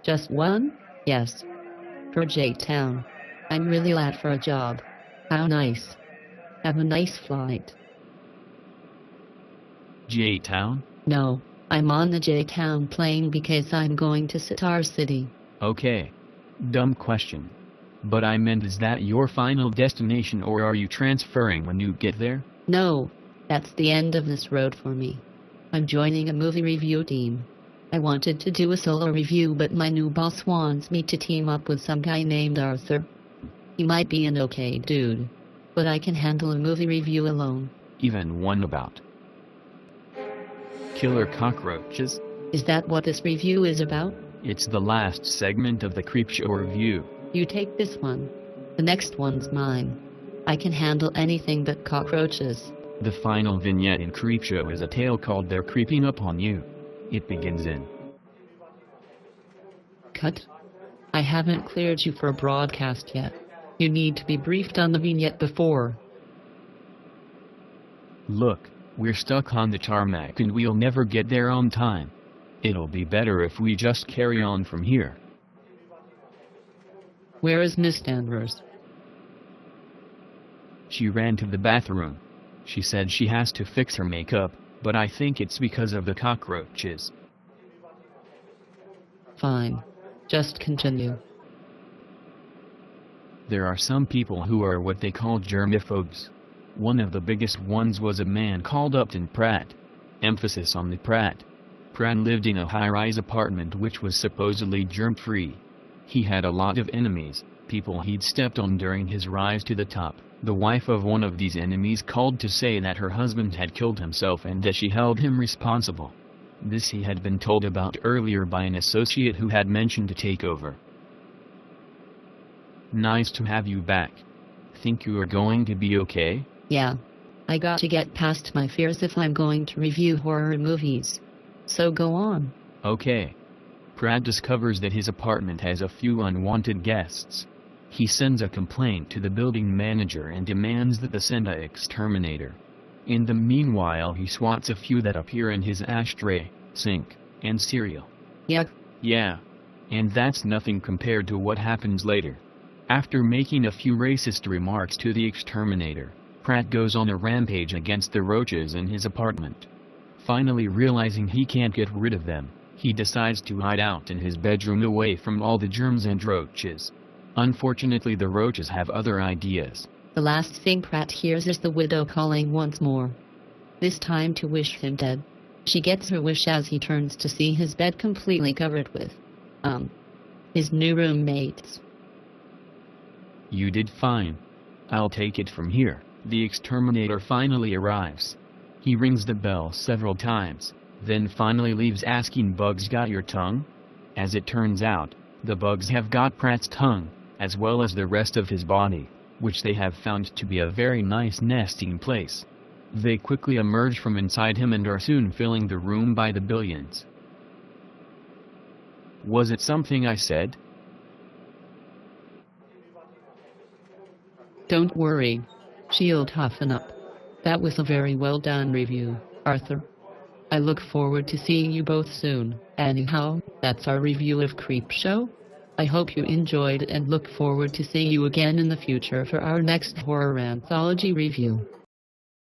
Just one? Yes. For J-Town. I'm really late for a job. How nice. Have a nice flight. J-Town? No, I'm on the J-Town plane because I'm going to Sitar City. Okay. Dumb question. But I meant, is that your final destination, or are you transferring when you get there? No, that's the end of this road for me. I'm joining a movie review team. I wanted to do a solo review, but my new boss wants me to team up with some guy named Arthur. He might be an okay dude, but I can handle a movie review alone. Even one about killer cockroaches? Is that what this review is about? It's the last segment of the Creepshow review. You take this one. The next one's mine. I can handle anything but cockroaches. The final vignette in Creepshow is a tale called They're Creeping Up on You. It begins in Cut. I haven't cleared you for a broadcast yet. You need to be briefed on the vignette before. Look, we're stuck on the tarmac and we'll never get there on time. It'll be better if we just carry on from here. Where is Miss Danvers? She ran to the bathroom. She said she has to fix her makeup, but I think it's because of the cockroaches. Fine. Just continue. There are some people who are what they call germaphobes. One of the biggest ones was a man called Upton Pratt. Emphasis on the Pratt. Pratt lived in a high-rise apartment which was supposedly germ-free. He had a lot of enemies, people he'd stepped on during his rise to the top. The wife of one of these enemies called to say that her husband had killed himself and that she held him responsible. This he had been told about earlier by an associate who had mentioned to take over. Nice to have you back. Think you are going to be okay? Yeah. I got to get past my fears if I'm going to review horror movies. So go on. Okay. Pratt discovers that his apartment has a few unwanted guests. He sends a complaint to the building manager and demands that they send an exterminator. In the meanwhile, he swats a few that appear in his ashtray, sink, and cereal. Yuck. Yeah. And that's nothing compared to what happens later. After making a few racist remarks to the exterminator, Pratt goes on a rampage against the roaches in his apartment. Finally realizing he can't get rid of them, he decides to hide out in his bedroom away from all the germs and roaches. Unfortunately, the roaches have other ideas. The last thing Pratt hears is the widow calling once more. This time to wish him dead. She gets her wish as he turns to see his bed completely covered with, his new roommates. You did fine. I'll take it from here. The exterminator finally arrives. He rings the bell several times, then finally leaves asking, "Bugs got your tongue?" As it turns out, the bugs have got Pratt's tongue, as well as the rest of his body, which they have found to be a very nice nesting place. They quickly emerge from inside him and are soon filling the room by the billions. Was it something I said? Don't worry. She'll toughen up. That was a very well done review, Arthur. I look forward to seeing you both soon. Anyhow, that's our review of Creepshow. I hope you enjoyed it and look forward to seeing you again in the future for our next horror anthology review.